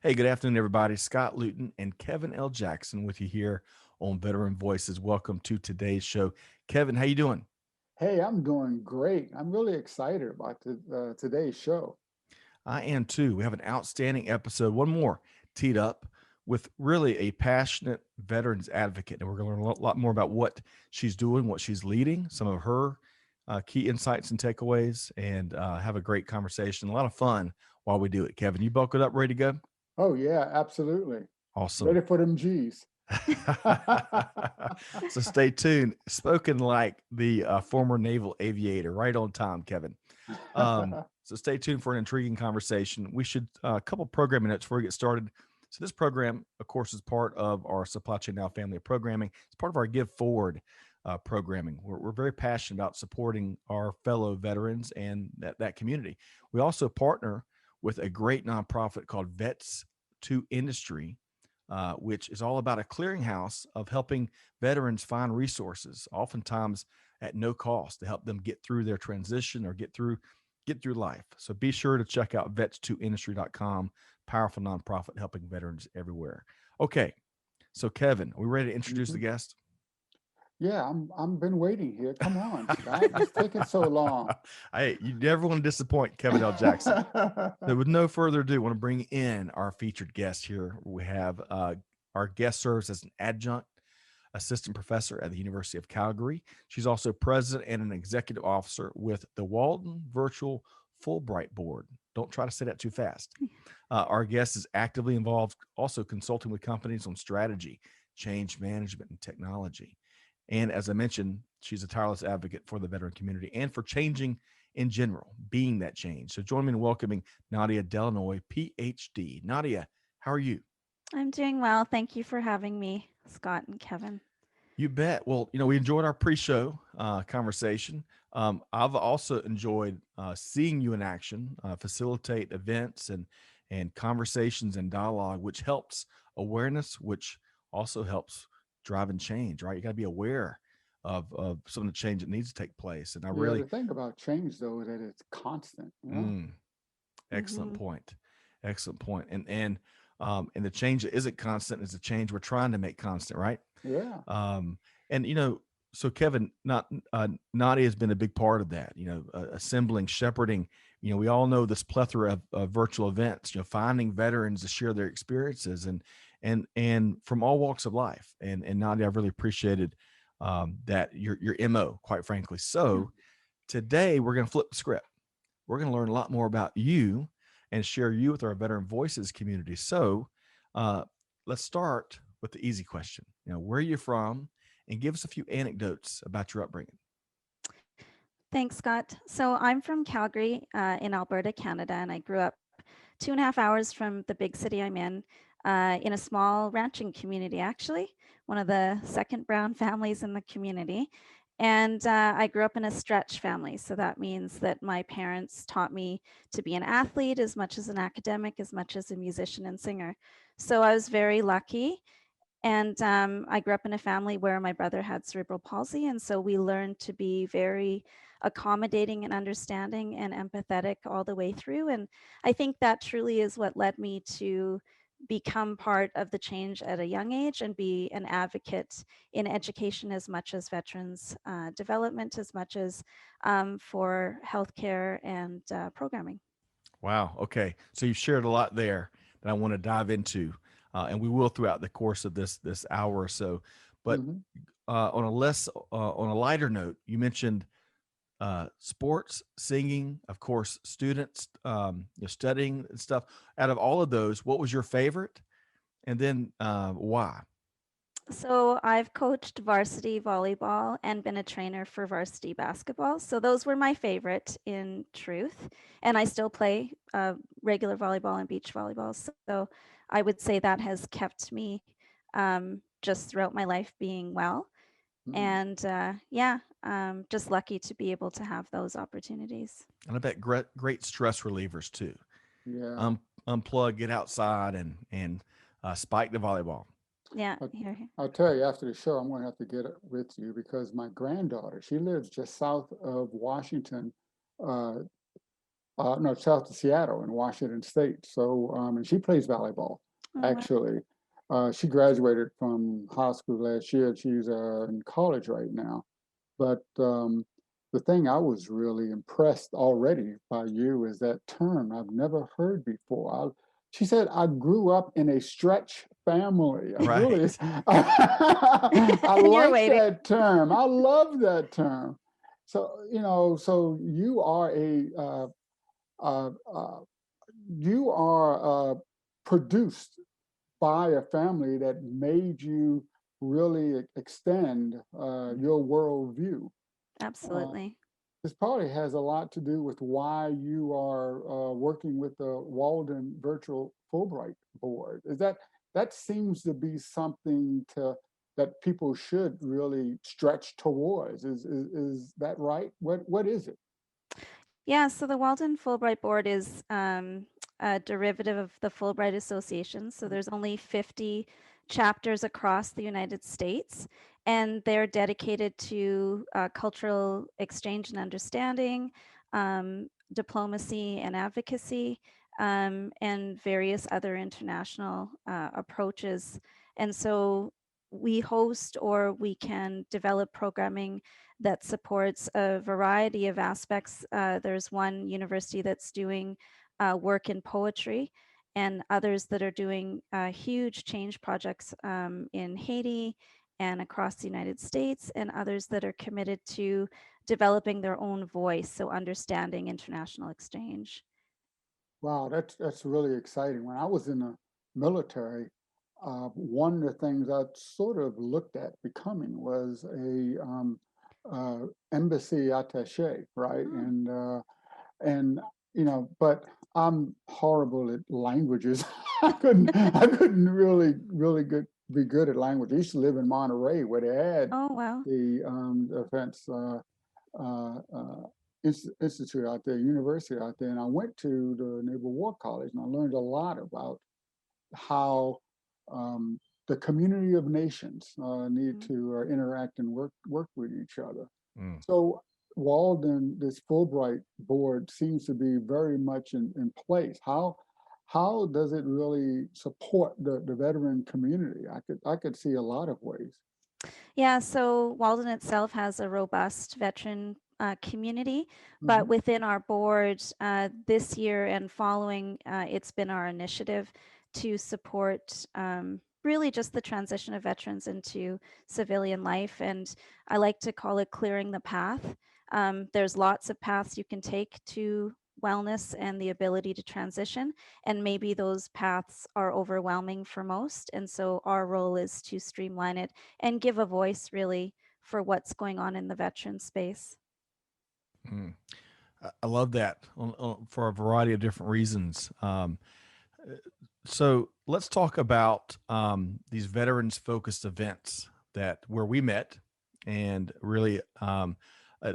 Hey, good afternoon, everybody. Scott Luton and Kevin L. Jackson with you here on Veteran Voices. Welcome to today's show. Kevin, how you doing? Hey, I'm doing great. I'm really excited about today's show. I am too. We have an outstanding episode, one more teed up with really a passionate veterans advocate. And we're going to learn a lot more about what she's doing, what she's leading, some of her key insights and takeaways, and have a great conversation, a lot of fun while we do it. Kevin, you buckled up, ready to go? Oh yeah, absolutely. Awesome. Ready for them G's. So stay tuned. Spoken like the former naval aviator, right on time, Kevin. So stay tuned for an intriguing conversation. We should a couple programming notes before we get started. So this program, of course, is part of our Supply Chain Now family of programming. It's part of our Give Forward programming. We're very passionate about supporting our fellow veterans and that community. We also partner with a great nonprofit called Vets to Industry, which is all about a clearinghouse of helping veterans find resources, oftentimes at no cost, to help them get through their transition or get through life. So be sure to check out vets2industry.com, powerful nonprofit helping veterans everywhere. Okay, so Kevin, are we ready to introduce the Mhm. guest? Yeah, I'm been waiting here. Come on, Scott. What's taking so long? Hey, you never want to disappoint Kevin L. Jackson. So, with no further ado, I want to bring in our featured guest here. We have our guest serves as an adjunct assistant professor at the University of Calgary. She's also president and an executive officer with the Walton Virtual Fulbright Board. Don't try to say that too fast. Our guest is actively involved, also consulting with companies on strategy, change management, and technology. And as I mentioned, she's a tireless advocate for the veteran community and for changing in general, being that change. So join me in welcoming Nadia Delanoy, PhD. Nadia, how are you? I'm doing well. Thank you for having me, Scott and Kevin. You bet. Well, we enjoyed our pre-show conversation. I've also enjoyed seeing you in action, facilitate events and conversations and dialogue, which helps awareness, which also helps drive and change. Right, you got to be aware of some of the change that needs to take place. And I Yeah, really, the thing about change though is that it's constant, you know? mm, excellent Hmm. point, excellent point. And the change that isn't constant is the change we're trying to make constant. Right. Yeah. Um, and so Kevin, Nadia has been a big part of that. Assembling, shepherding. We all know this plethora of virtual events. Finding veterans to share their experiences and from all walks of life. And Nadia, I really appreciated that your mo, quite frankly. Yeah. So today we're going to flip the script. We're going to learn a lot more about you and share you with our Veteran Voices community. So uh, let's start with the easy question. Where are you from? And give us a few anecdotes about your upbringing. Thanks, Scott. So I'm from Calgary in Alberta, Canada, and I grew up 2.5 hours from the big city I'm in a small ranching community, actually, one of the second brown families in the community. And I grew up in a stretch family. So that means that my parents taught me to be an athlete as much as an academic, as much as a musician and singer. So I was very lucky. And I grew up in a family where my brother had cerebral palsy. And so we learned to be very accommodating and understanding and empathetic all the way through. And I think that truly is what led me to become part of the change at a young age and be an advocate in education as much as veterans development, as much as for healthcare and programming. Wow. Okay. So you've shared a lot there that I want to dive into, and we will throughout the course of this hour or so. But Hmm. on a lighter note, you mentioned sports, singing, of course, students, studying and stuff. Out of all of those, what was your favorite, and then why? So I've coached varsity volleyball and been a trainer for varsity basketball. So those were my favorite in truth. And I still play regular volleyball and beach volleyball. So I would say that has kept me just throughout my life being well. Hmm. And yeah, just lucky to be able to have those opportunities. And I bet great stress relievers too. Yeah. Unplug, get outside, and spike the volleyball. Yeah, I, here. Here. I'll tell you after the show, I'm going to have to get with you because my granddaughter, she lives just south of Washington, uh, no, south of Seattle in Washington State. So, and she plays volleyball, Oh, wow. actually. She graduated from high school last year. She's in college right now. But the thing I was really impressed already by you is that term I've never heard before. She said, I grew up in a stretch family. I really, Right. I And you're like waiting. that term. I love that term. So, so uh, uh, you are produced by a family that made you really extend your worldview. Uh, Absolutely. this probably has a lot to do with why you are working with the Walden Virtual Fulbright Board. That seems to be something that people should really stretch towards. Is that right? What is it? Yeah, so the Walden Fulbright Board is a derivative of the Fulbright Association. So there's only 50 chapters across the United States, and they're dedicated to cultural exchange and understanding, diplomacy and advocacy, and various other international approaches. And so we host or we can develop programming that supports a variety of aspects. There's one university that's doing work in poetry, and others that are doing huge change projects in Haiti and across the United States, and others that are committed to developing their own voice, so understanding international exchange. Wow, that's really exciting. When I was in the military, one of the things I sort of looked at becoming was a embassy attaché, right? Oh, And but I'm horrible at languages. I couldn't really be good at language. I used to live in Monterey where they had oh wow. the defense uh, uh, institute out there, university out there, and I went to the Naval War College, and I learned a lot about how um, the community of nations need Mhm. to interact and work with each other. Mm. So Walden, this Fulbright board seems to be very much in place. How does it really support the veteran community? I could see a lot of ways. Yeah, so Walden itself has a robust veteran community, but Hmm. within our board this year and following, it's been our initiative to support really just the transition of veterans into civilian life. And I like to call it clearing the path. There's lots of paths you can take to wellness and the ability to transition, and maybe those paths are overwhelming for most. And so our role is to streamline it and give a voice really for what's going on in the veteran space. Mm. I love that for a variety of different reasons. Uh, so let's talk about these veterans focused events that where we met and really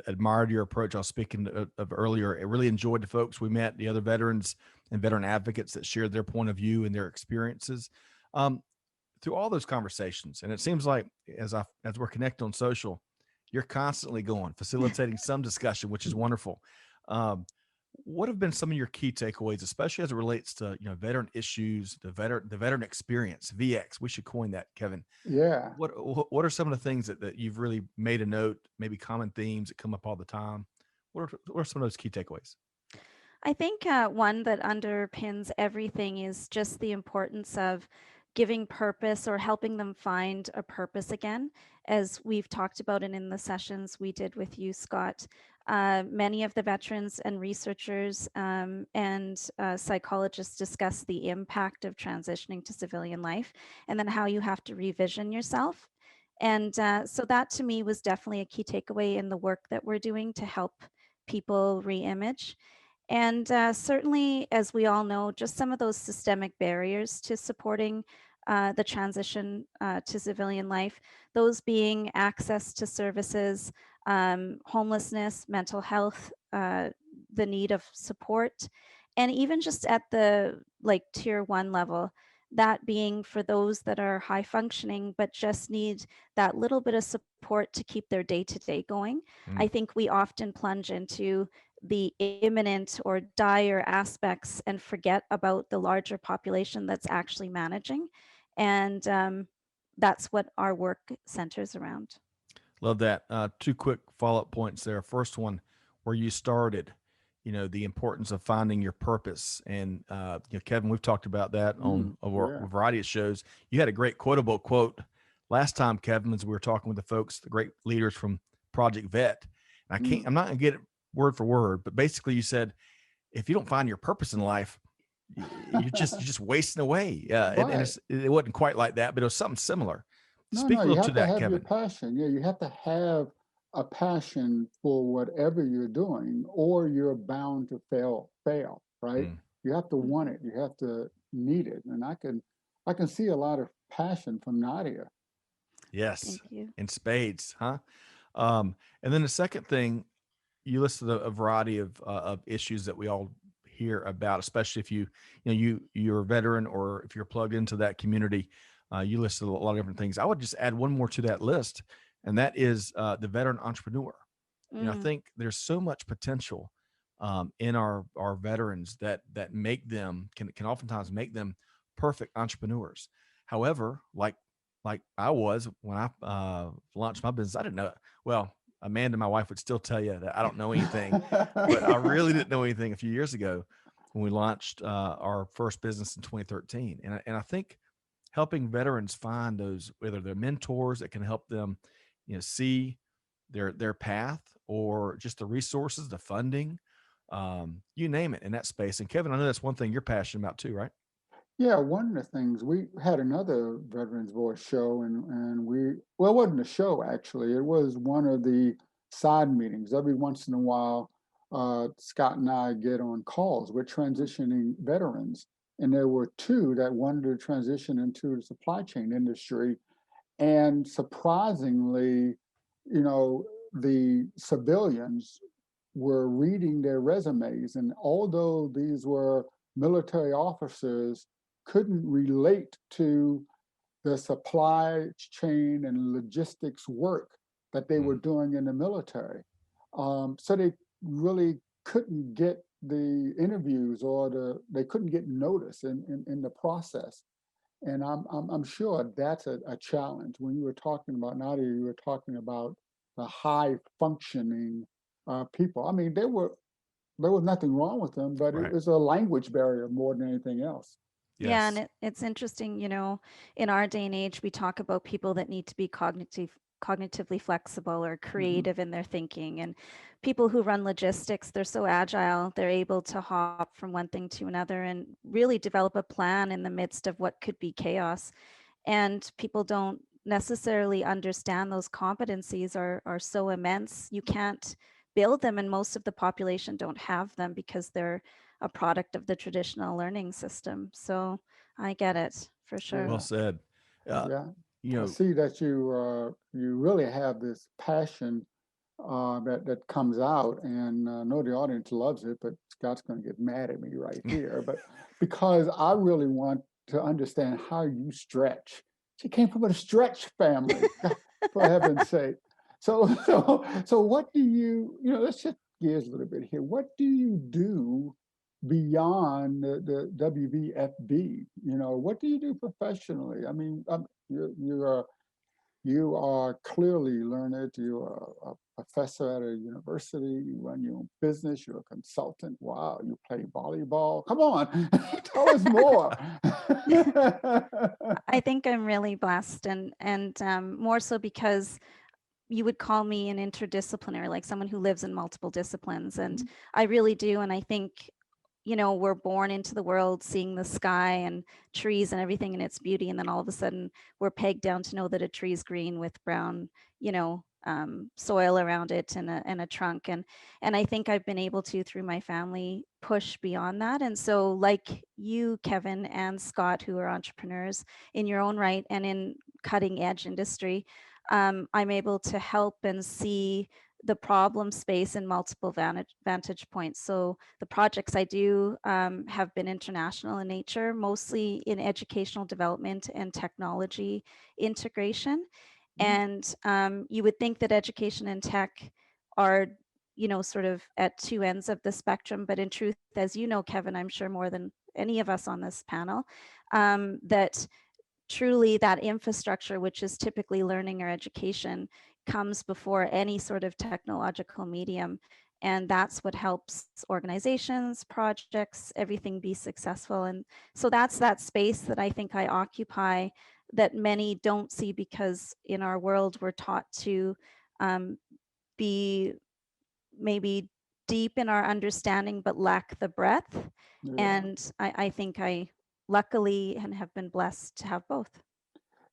admired your approach. I was speaking of earlier. I really enjoyed the folks we met, the other veterans and veteran advocates that shared their point of view and their experiences. Um, Through all those conversations, and it seems like as we're connected on social, you're constantly going facilitating some discussion, which is wonderful. Um, what have been some of your key takeaways, especially as it relates to veteran issues, the veteran experience, VX? We should coin that, Kevin. Yeah. What are some of the things that you've really made a note? Maybe common themes that come up all the time. What are some of those key takeaways? I think one that underpins everything is just the importance of giving purpose or helping them find a purpose again. As we've talked about it in the sessions we did with you, Scott, many of the veterans and researchers and psychologists discuss the impact of transitioning to civilian life and then how you have to revision yourself. And so that to me was definitely a key takeaway in the work that we're doing to help people reimage. And certainly, as we all know, just some of those systemic barriers to supporting the transition to civilian life, those being access to services, homelessness, mental health, the need of support, and even just at the like tier one level, that being for those that are high functioning but just need that little bit of support to keep their day to day going. I Mm. think we often plunge into the imminent or dire aspects and forget about the larger population that's actually managing. And that's what our work centers around. Love that. Two quick follow-up points there. First one, where you started, the importance of finding your purpose. And Kevin, we've talked about that on a variety of shows. You had a great quotable quote last time, Kevin, as we were talking with the folks, the great leaders from Project Vet. And I'm not gonna get it word for word, but basically you said, if you don't find your purpose in life, you're just wasting away. And it wasn't quite like that, but it was something similar. Speak a You little to have to that, have your Kevin. passion. Yeah, you have to have a passion for whatever you're doing, or you're bound to fail, right? You have to want it. You have to need it. And I can see a lot of passion from Nadia. Yes. Thank you. In spades, huh? And then the second thing, you listed a variety of issues that we all hear about, especially if you're a veteran or if you're plugged into that community. You listed a lot of different things. I would just add one more to that list, and that is the veteran entrepreneur. I think there's so much potential in our veterans that make them can oftentimes make them perfect entrepreneurs. However, like I was when I launched my business, I didn't know. Well, Amanda, my wife, would still tell you that I don't know anything, but I really didn't know anything a few years ago when we launched our first business in 2013. And I think helping veterans find those, whether they're mentors that can help them, see their path, or just the resources, the funding, you name it, in that space. And Kevin, I know that's one thing you're passionate about too, right? Yeah, one of the things, we had another Veterans Voice show, and well, it wasn't a show actually. It was one of the side meetings. Every once in a while, Scott and I get on calls with transitioning veterans, and there were two that wanted to transition into the supply chain industry. And surprisingly, the civilians were reading their resumes, and although these were military officers, couldn't relate to the supply chain and logistics work that they were doing in the military. So they really couldn't get the interviews, or they couldn't get notice in the process. And I'm sure that's a challenge. When you were talking about Nadia, you were talking about the high functioning people. I mean, there was nothing wrong with them, but it Right. was a language barrier more than anything else. Yeah, Yes. and it's interesting, in our day and age, we talk about people that need to be cognitively flexible or creative in their thinking. And people who run logistics, they're so agile, they're able to hop from one thing to another and really develop a plan in the midst of what could be chaos. And people don't necessarily understand those competencies are so immense. You can't build them, and most of the population don't have them because they're a product of the traditional learning system. So I get it for sure. Well Yeah, said. Uh, yeah. you I know, see that you really have this passion that comes out, and I know the audience loves it, but Scott's going to get mad at me right here. But because I really want to understand how you stretch. She came from a stretch family, for heaven's sake. So what do let's shift gears a little bit here. What do you do beyond the WBFB? What do you do professionally? I mean, you are clearly learned. You are a professor at a university. You run your own business. You're a consultant. Wow, you play volleyball. Come on, tell us more. I think I'm really blessed, and more so because you would call me an interdisciplinary, like someone who lives in multiple disciplines. And I really do. And I think, we're born into the world seeing the sky and trees and everything in its beauty. And then all of a sudden we're pegged down to know that a tree is green with brown, soil around it and a trunk. And I think I've been able to, through my family, push beyond that. And so, like you, Kevin, and Scott, who are entrepreneurs in your own right and in cutting edge industry, I'm able to help and see the problem space in multiple vantage points. So the projects I do have been international in nature, mostly in educational development and technology integration. And you would think that education and tech are sort of at two ends of the spectrum. But in truth, as you know, Kevin, I'm sure more than any of us on this panel, that truly that infrastructure, which is typically learning or education, comes before any sort of technological medium. And that's what helps organizations, projects, everything be successful. And so that's that space that I think I occupy that many don't see, because in our world, we're taught to be maybe deep in our understanding, but lack the breadth. Yeah. And I think I luckily and have been blessed to have both.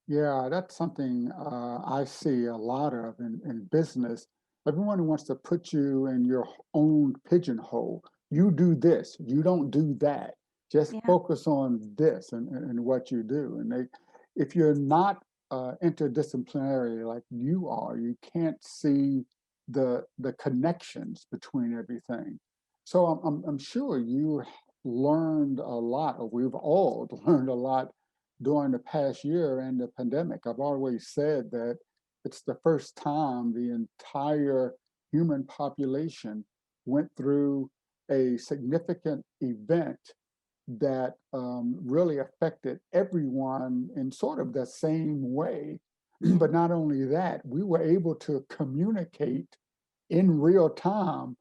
Yeah, that's something I see a lot of in business. Everyone wants to put you in your own pigeonhole. You do this, you don't do that. Just Yeah. focus on this and what you do. And if you're not interdisciplinary like you are, you can't see the connections between everything. So I'm sure you learned a lot, or we've all learned a lot during the past year and the pandemic. I've always said that it's the first time the entire human population went through a significant event that really affected everyone in sort of the same way. But not only that, we were able to communicate in real time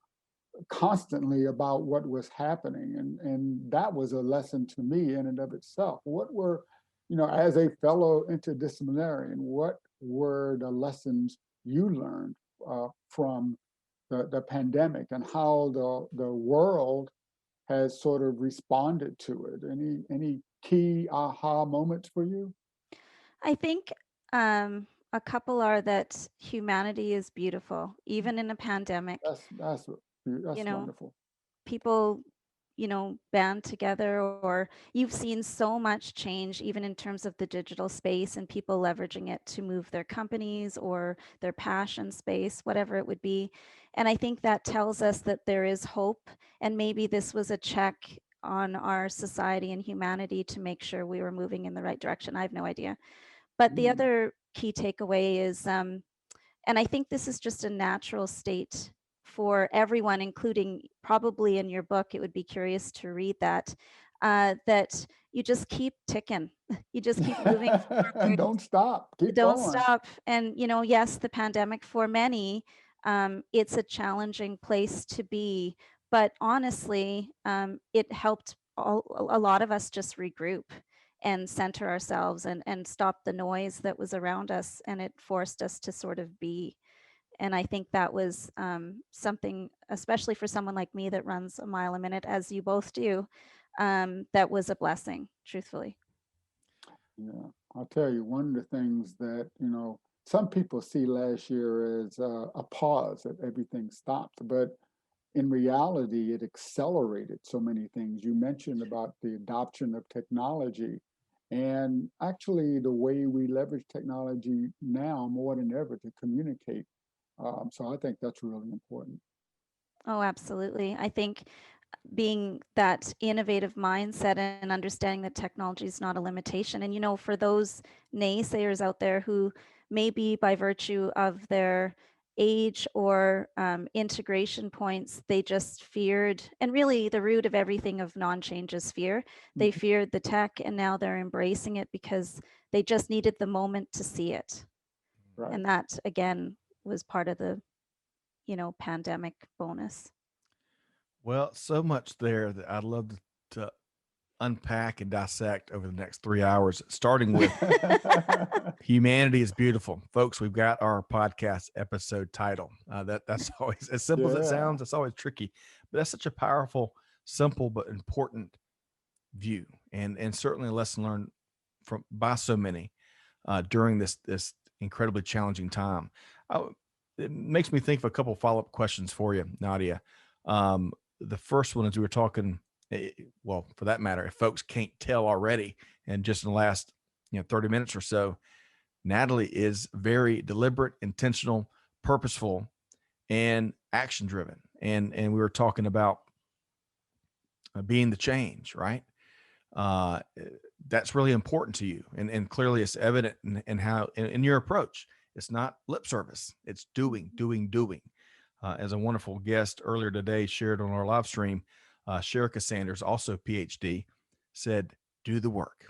constantly about what was happening. And that was a lesson to me in and of itself. What were, as a fellow interdisciplinarian, what were the lessons you learned from the pandemic, and how the world has sort of responded to it? Any key aha moments for you? I think a couple are that humanity is beautiful, even in a pandemic. That's You know, wonderful. people, band together, or you've seen so much change, even in terms of the digital space and people leveraging it to move their companies or their passion space, whatever it would be. And I think that tells us that there is hope. And maybe this was a check on our society and humanity to make sure we were moving in the right direction. I have no idea. But the Mm. other key takeaway is, and I think this is just a natural state for everyone, including probably in your book, it would be curious to read that, that you just keep ticking, you just keep moving forward, Don't stop, keep don't going. stop. And, yes, the pandemic for many, it's a challenging place to be, but honestly, it helped a lot of us just regroup and center ourselves and stop the noise that was around us, and it forced us to sort of be. And I think that was something, especially for someone like me that runs a mile a minute, as you both do, that was a blessing, truthfully. Yeah, I'll tell you, one of the things that, some people see last year as a pause, that everything stopped, but in reality, it accelerated so many things. You mentioned about the adoption of technology, and actually the way we leverage technology now more than ever to communicate. So I think that's really important. Oh, absolutely. I think being that innovative mindset and understanding that technology is not a limitation. And, for those naysayers out there who maybe by virtue of their age or integration points, they just feared, and really the root of everything of non-change is fear. They Mhm. feared the tech, and now they're embracing it because they just needed the moment to see it. Right. And that, again, was part of the, pandemic bonus. Well, so much there that I'd love to unpack and dissect over the next 3 hours, starting with humanity is beautiful. Folks, we've got our podcast episode title. That's always, as simple as it Yeah. sounds, it's always tricky, but that's such a powerful, simple, but important view, and certainly a lesson learned from by so many during this incredibly challenging time. I, it makes me think of a couple follow-up questions for you, Nadia. Um, the first one is, we were talking, well, for that matter, if folks can't tell already, and just in the last 30 minutes or so, Natalie is very deliberate, intentional, purposeful, and action driven. And we were talking about being the change, right? uh, that's really important to you. And clearly it's evident in how, in your approach, it's not lip service, it's doing. as a wonderful guest earlier today shared on our live stream, Sherika Sanders, also PhD, said, do the work.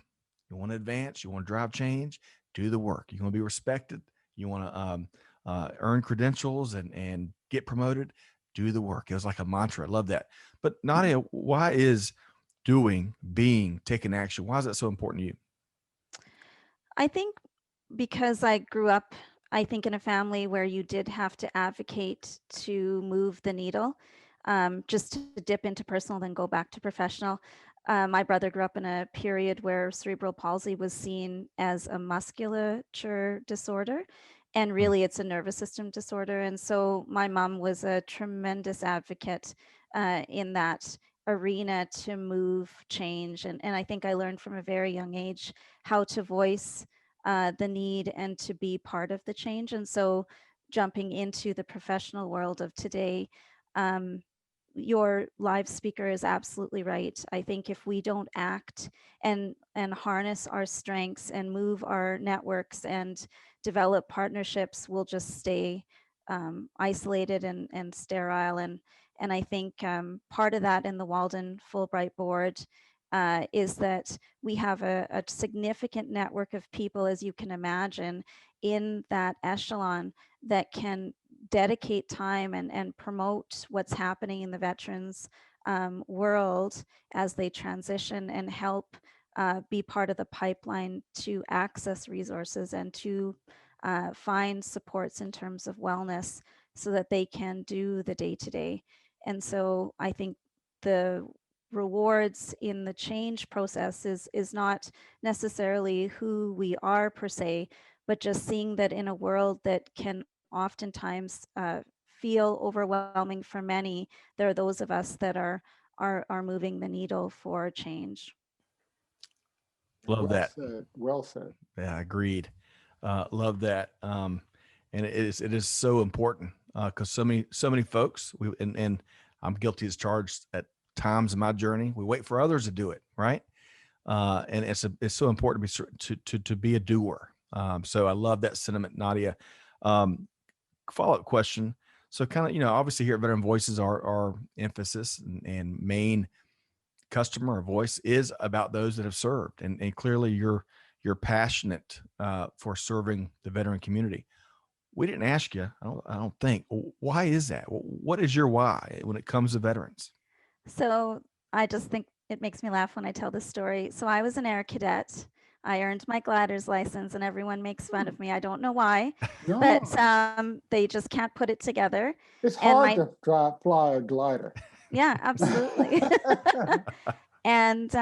You want to advance, you want to drive change, do the work. You want to be respected, you want to earn credentials and get promoted, do the work. It was like a mantra. I love that. But Nadia, why is doing, being, taking action, why is that so important to you? I think because I grew up, I think, in a family where you did have to advocate to move the needle, just to dip into personal, then go back to professional. My brother grew up in a period where cerebral palsy was seen as a musculature disorder, and Mm. really it's a nervous system disorder. And so my mom was a tremendous advocate in that arena to move change. And I think I learned from a very young age how to voice the need and to be part of the change. And so jumping into the professional world of today, um, your live speaker is absolutely right. I think if we don't act and harness our strengths and move our networks and develop partnerships, we'll just stay isolated and sterile. And I think part of that in the Walden Fulbright board is that we have a significant network of people, as you can imagine, in that echelon that can dedicate time and promote what's happening in the veterans world as they transition and help be part of the pipeline to access resources and to find supports in terms of wellness so that they can do the day to day. And so I think the rewards in the change process is not necessarily who we are per se, but just seeing that in a world that can oftentimes feel overwhelming for many, there are those of us that are moving the needle for change. Love Well that. said. Well said. Yeah, agreed. Love that. And it is so important because so many folks and I'm guilty as charged at times in my journey. We wait for others to do it, right? And it's so important to be a doer. So I love that sentiment, Nadia. Um, Follow up question. So kind of obviously here at Veteran Voices, our emphasis and main customer voice is about those that have served, and clearly you're passionate for serving the veteran community. We didn't ask you, I don't think, why is that? What is your why when it comes to veterans? So I just think it makes me laugh when I tell this story. So I was an air cadet. I earned my glider's license, and everyone makes fun of me. I don't know why, but No, they just can't put it together. it's And hard to fly a glider. yeah, absolutely. And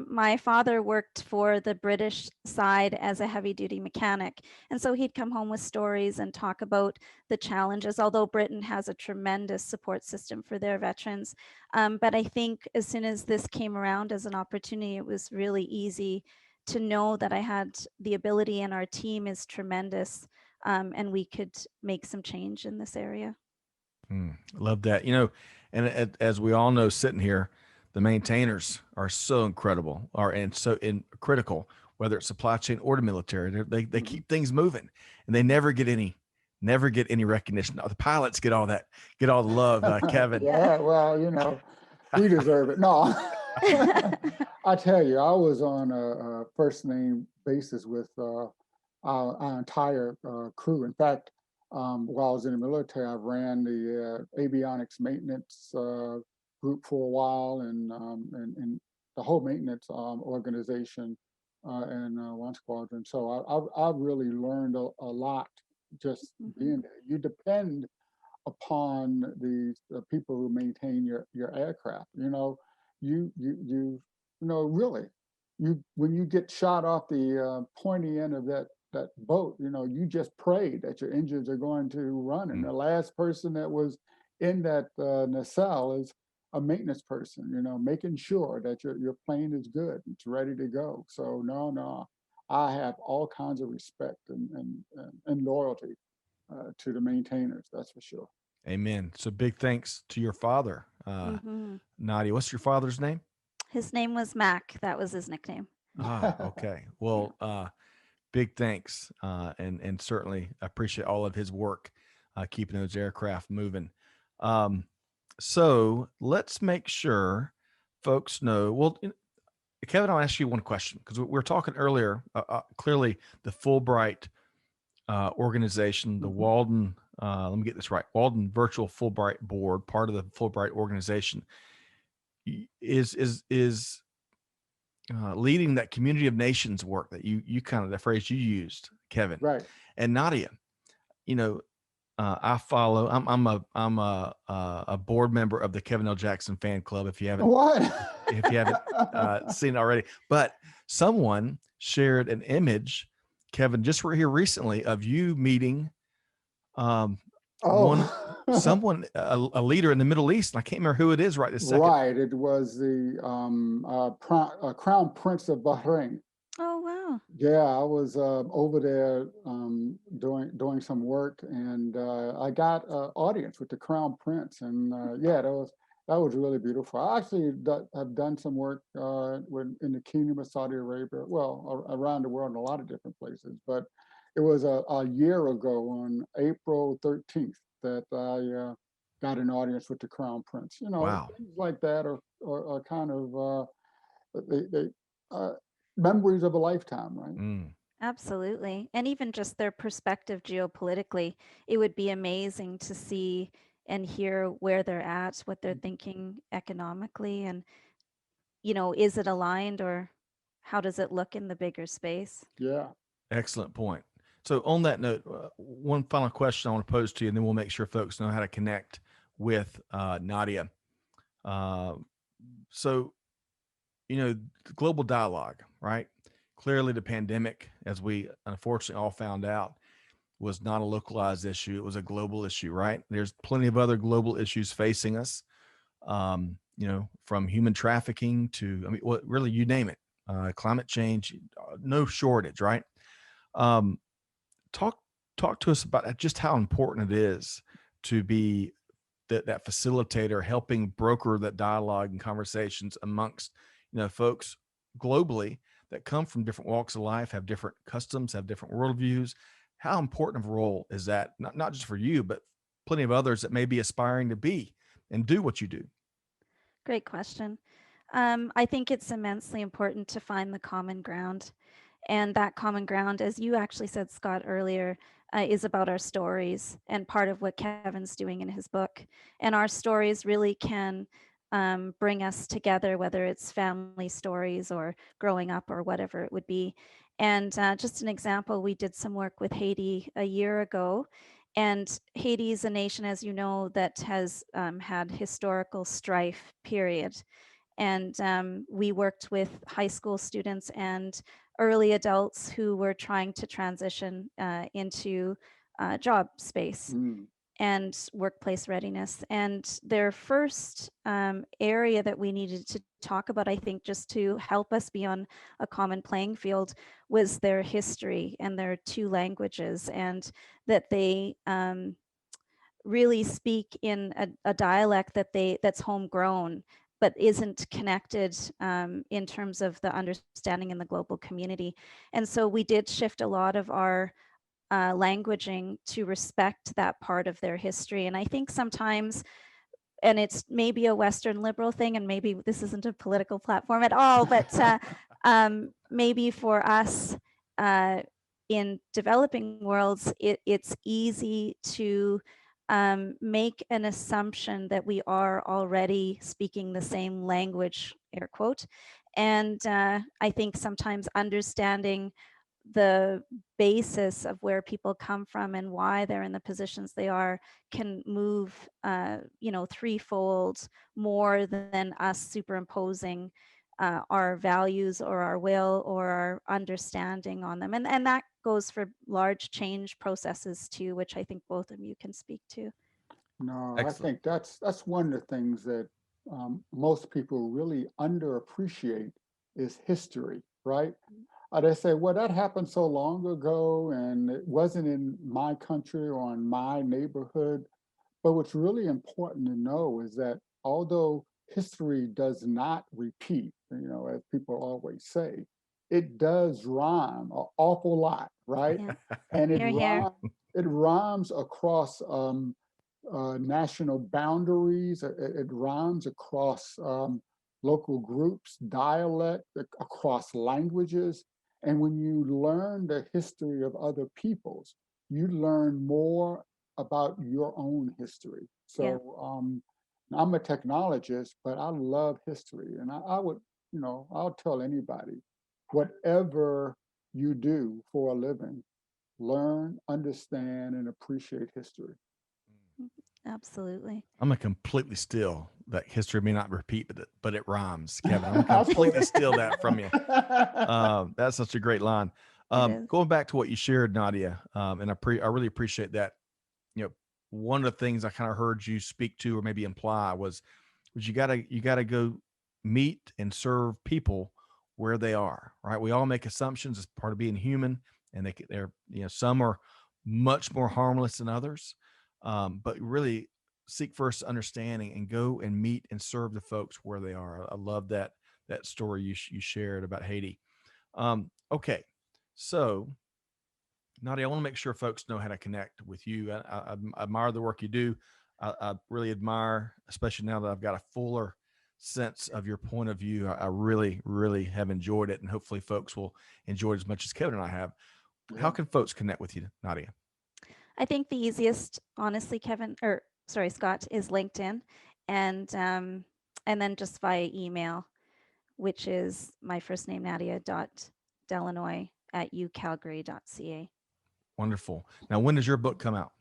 my father worked for the British side as a heavy duty mechanic. And so he'd come home with stories and talk about the challenges, although Britain has a tremendous support system for their veterans. But I think as soon as this came around as an opportunity, it was really easy to know that I had the ability and our team is tremendous, and we could make some change in this area. Love that. And as we all know, sitting here, the maintainers are so incredible, and so critical, whether it's supply chain or the military. They keep things moving, and they never get any recognition. The pilots get all the love, Kevin. Yeah, well, we deserve it. No, I tell you, I was on a first name basis with our entire crew. In fact, while I was in the military, I ran the avionics maintenance group for a while, and the whole maintenance organization in one squadron. So I really learned a lot just being there. You depend upon the people who maintain your aircraft. Really, when you get shot off the pointy end of that boat, you just pray that your engines are going to run. And the last person that was in that nacelle is a maintenance person, making sure that your plane is good, it's ready to go. So no, I have all kinds of respect and loyalty to the maintainers, that's for sure. Amen. So big thanks to your father, Mhm. Nadia. What's your father's name? His name was Mac. That was his nickname. Okay. Yeah. Well, big thanks, and certainly appreciate all of his work keeping those aircraft moving. Um, so let's make sure folks know. Well, Kevin, I'll ask you one question because we were talking earlier. Clearly, the Fulbright organization, the Mhm. Walden. Let me get this right. Walden Virtual Fulbright Board, part of the Fulbright organization, is leading that community of nations work that you kind of the phrase you used, Kevin, Right. and Nadia. You know, I follow. I'm a board member of the Kevin L. Jackson fan club. What? If you haven't seen it already, but someone shared an image, Kevin, just here recently of you meeting um, one Oh, someone a leader in the Middle East. And I can't remember who it is right this second. right. It was the Crown Prince of Bahrain. Oh, wow. Yeah, I was over there doing some work, and I got an audience with the Crown Prince, and yeah, that was really beautiful. I actually have done some work in the Kingdom of Saudi Arabia, well, around the world in a lot of different places. But it was a year ago on April 13th that I got an audience with the Crown Prince. You know, Wow. things like that are kind of they uh, memories of a lifetime, right? Mm. Absolutely. And even just their perspective geopolitically, it would be amazing to see and hear where they're at, what they're thinking economically, and, is it aligned or how does it look in the bigger space? Yeah. Excellent point. So, on that note, one final question I want to pose to you, and then we'll make sure folks know how to connect with Nadia. Uh, so, the global dialogue, right? Clearly, the pandemic, as we unfortunately all found out, was not a localized issue. It was a global issue, right? There's plenty of other global issues facing us, from human trafficking to, I mean, what really you name it, climate change, no shortage, right? Um, talk talk to us about just how important it is to be that facilitator, helping broker that dialogue and conversations amongst folks globally that come from different walks of life, have different customs, have different worldviews. How important of a role is that, not just for you, but plenty of others that may be aspiring to be and do what you do? Great question. I think it's immensely important to find the common ground. And that common ground, as you actually said, Scott, earlier, is about our stories and part of what Kevin's doing in his book. And our stories really can bring us together, whether it's family stories or growing up or whatever it would be. And just an example, we did some work with Haiti a year ago. And Haiti is a nation, as you know, that has had historical strife, period. And we worked with high school students and early adults who were trying to transition into job space Mm. and workplace readiness. And their first area that we needed to talk about, I think, just to help us be on a common playing field, was their history and their two languages, and that they really speak in a dialect that's homegrown but isn't connected in terms of the understanding in the global community. And so we did shift a lot of our languaging to respect that part of their history. And I think sometimes, and it's maybe a Western liberal thing, and maybe this isn't a political platform at all, but maybe for us in developing worlds, it's easy to make an assumption that we are already speaking the same language, air quote. And I think sometimes understanding the basis of where people come from and why they're in the positions they are can move, threefold more than us superimposing our values or our will or our understanding on them. And that goes for large change processes too, which I think both of you can speak to. No, I Excellent. think that's one of the things that most people really underappreciate is history, right? They say, well, that happened so long ago, and it wasn't in my country or in my neighborhood. But what's really important to know is that although history does not repeat, as people always say, it does rhyme an awful lot, right? Yeah. And Here, here. it rhymes across national boundaries. It rhymes across local groups, dialect, across languages. And when you learn the history of other peoples, you learn more about your own history. Yeah. So I'm a technologist, but I love history. And I would, I'll tell anybody, whatever you do for a living, learn, understand, and appreciate history. Absolutely. I'm gonna completely steal that. History may not repeat, but it rhymes, Kevin. I'm gonna completely steal that from you. That's such a great line. It is. Going back to what you shared, Nadia, and I really appreciate that. You know, one of the things I kind of heard you speak to or maybe imply was you gotta go meet and serve people where they are. Right? We all make assumptions as part of being human, and they're some are much more harmless than others, but really seek first understanding and go and meet and serve the folks where they are. I love that story you shared about Haiti. Okay, so Nadia, I want to make sure folks know how to connect with you. I admire the work you do. I really admire, especially now that I've got a fuller sense of your point of view. I really, really have enjoyed it, and hopefully folks will enjoy it as much as Kevin and I have. How Yeah. can folks connect with you, Nadia? I think the easiest, honestly, Scott, is LinkedIn, and then just via email, which is my first name, Nadia.Delanoy@ucalgary.ca. Wonderful. Now, when does your book come out?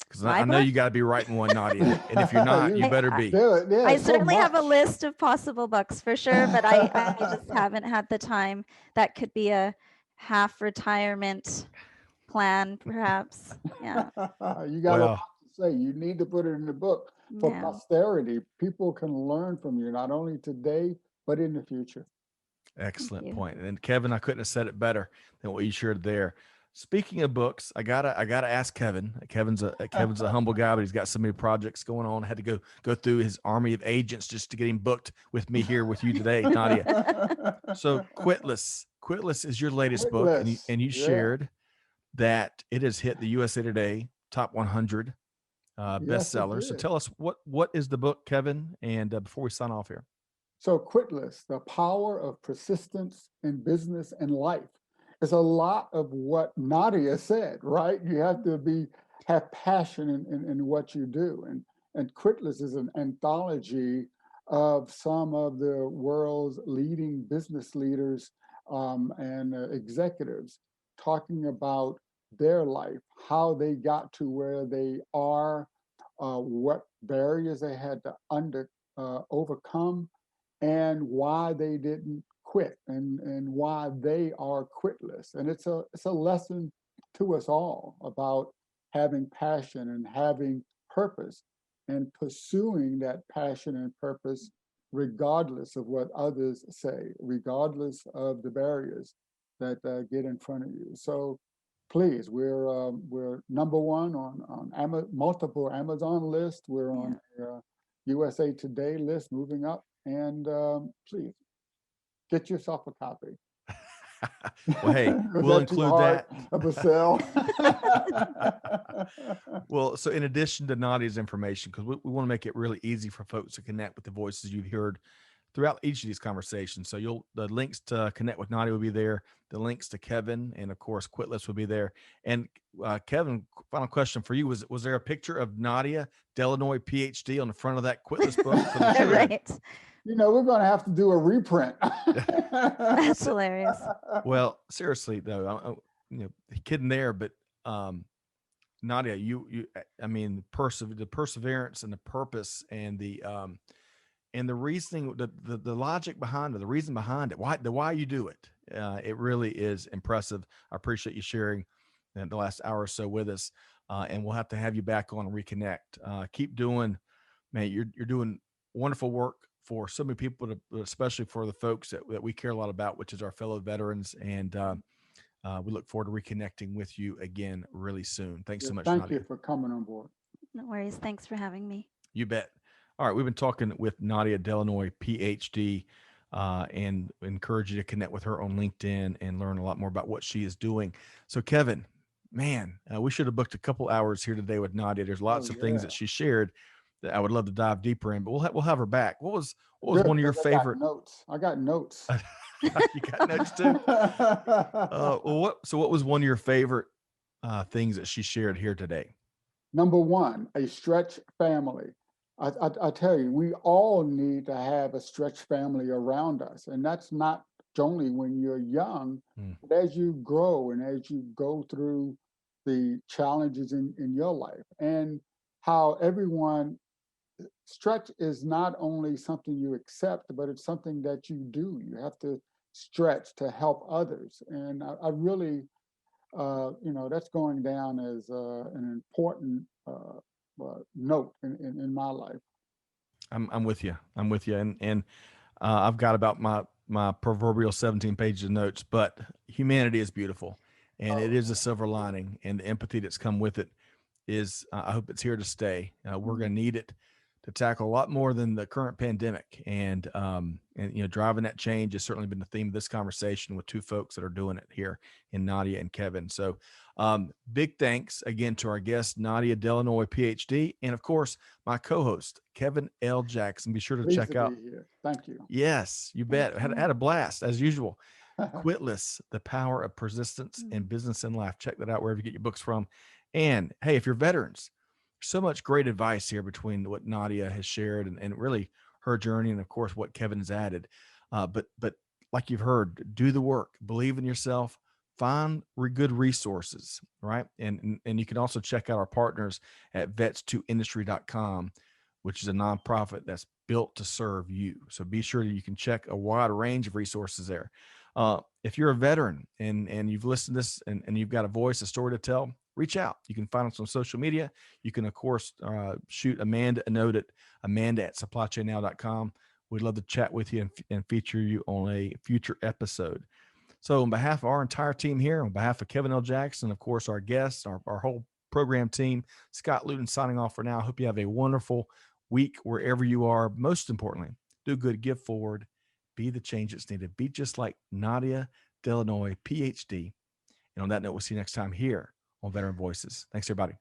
Because My I know book? you got to be writing one, Nadia, and if you're not, you better be. Do it. Yeah, I so certainly have a much. list of possible books for sure, but I just haven't had the time. That could be a half retirement plan, perhaps. Yeah. You got a lot Well, to say. You need to put it in the book for Yeah. posterity. People can learn from you, not only today, but in the future. excellent you. point. And Kevin, I couldn't have said it better than what you shared there. Speaking of books, I gotta ask Kevin. Kevin's a humble guy, but he's got so many projects going on. I had to go through his army of agents just to get him booked with me here with you today, Nadia. So Quitless is your latest book, and Quitless. you Yeah. shared that it has hit the USA Today top 100 Yes, it bestseller. So did. tell us what is the book, Kevin? And before we sign off here. So Quitless, the power of persistence in business and life, is a lot of what Nadia said, right? You have to have passion in what you do. And Quitless is an anthology of some of the world's leading business leaders and executives talking about their life, how they got to where they are, what barriers they had to overcome, and why they didn't quit, and why they are quitless. And it's a lesson to us all about having passion and having purpose and pursuing that passion and purpose regardless of what others say, regardless of the barriers that get in front of you. So please, we're number one on multiple Amazon lists. We're on USA Today list, moving up. And please get yourself a copy. Well, hey, Was we'll that too include hard that. of a sell? Well, so in addition to Nadia's information, because we want to make it really easy for folks to connect with the voices you've heard throughout each of these conversations. So the links to connect with Nadia will be there, the links to Kevin, and of course Quitless will be there. And Kevin, final question for you: was there a picture of Nadia Delanoy, PhD, on the front of that Quitless book for the children? Right. We're going to have to do a reprint. That's hilarious. Well, seriously though, kidding there, but Nadia, I mean, the perseverance and the purpose and the reasoning, the logic behind it, the reason behind it, why you do it. It really is impressive. I appreciate you sharing the last hour or so with us, and we'll have to have you back on and reconnect. Keep doing, man. You're doing wonderful work for so many people, especially for the folks that we care a lot about, which is our fellow veterans. And we look forward to reconnecting with you again really soon. Thanks so much, Thank Nadia. you for coming on board. No worries. Thanks for having me. You bet. All right, we've been talking with Nadia Delanoy, PhD, and encourage you to connect with her on LinkedIn and learn a lot more about what she is doing. So, Kevin, man, we should have booked a couple hours here today with Nadia. There's Oh lots of things yeah. that she shared that I would love to dive deeper in, but we'll have her back. What was Good, one of your because I got favorite? notes. I got notes. You got notes too. What was one of your favorite things that she shared here today? Number one, a stretch family. I tell you, we all need to have a stretch family around us. And that's not only when you're young, Mm, but as you grow and as you go through the challenges in your life, and how everyone stretch is not only something you accept, but it's something that you do. You have to stretch to help others. And I really, that's going down as an important note in my life. I'm with you. I'm with you. And I've got about my proverbial 17 pages of notes, but humanity is beautiful, and it Oh, is a silver lining, and the empathy that's come with it is, I hope it's here to stay. We're going to need it to tackle a lot more than the current pandemic, and driving that change has certainly been the theme of this conversation with two folks that are doing it here in Nadia and Kevin. So, big thanks again to our guest Nadia Delanoy, PhD, and of course my co-host Kevin L. Jackson. Be sure to pleased check to be out. here. Thank you. Yes, you bet. Had a blast as usual. Quitless, The Power of Persistence in Mm. Business and Life. Check that out wherever you get your books from. And hey, if you're veterans, so much great advice here between what Nadia has shared and really her journey, and of course what Kevin has added. But like you've heard, do the work, believe in yourself, find good resources, right? And you can also check out our partners at vets2industry.com, which is a nonprofit that's built to serve you. So be sure that you can check a wide range of resources there. If you're a veteran and you've listened to this and you've got a voice, a story to tell, reach out. You can find us on social media. You can, of course, shoot Amanda a note at amanda@supplychainnow.com. We'd love to chat with you and feature you on a future episode. So on behalf of our entire team here, on behalf of Kevin L. Jackson, of course, our guests, our whole program team, Scott Luton signing off for now. I hope you have a wonderful week wherever you are. Most importantly, do good, give forward, be the change that's needed. Be just like Nadia Delanoy, PhD. And on that note, we'll see you next time here on Veteran Voices. Thanks, everybody.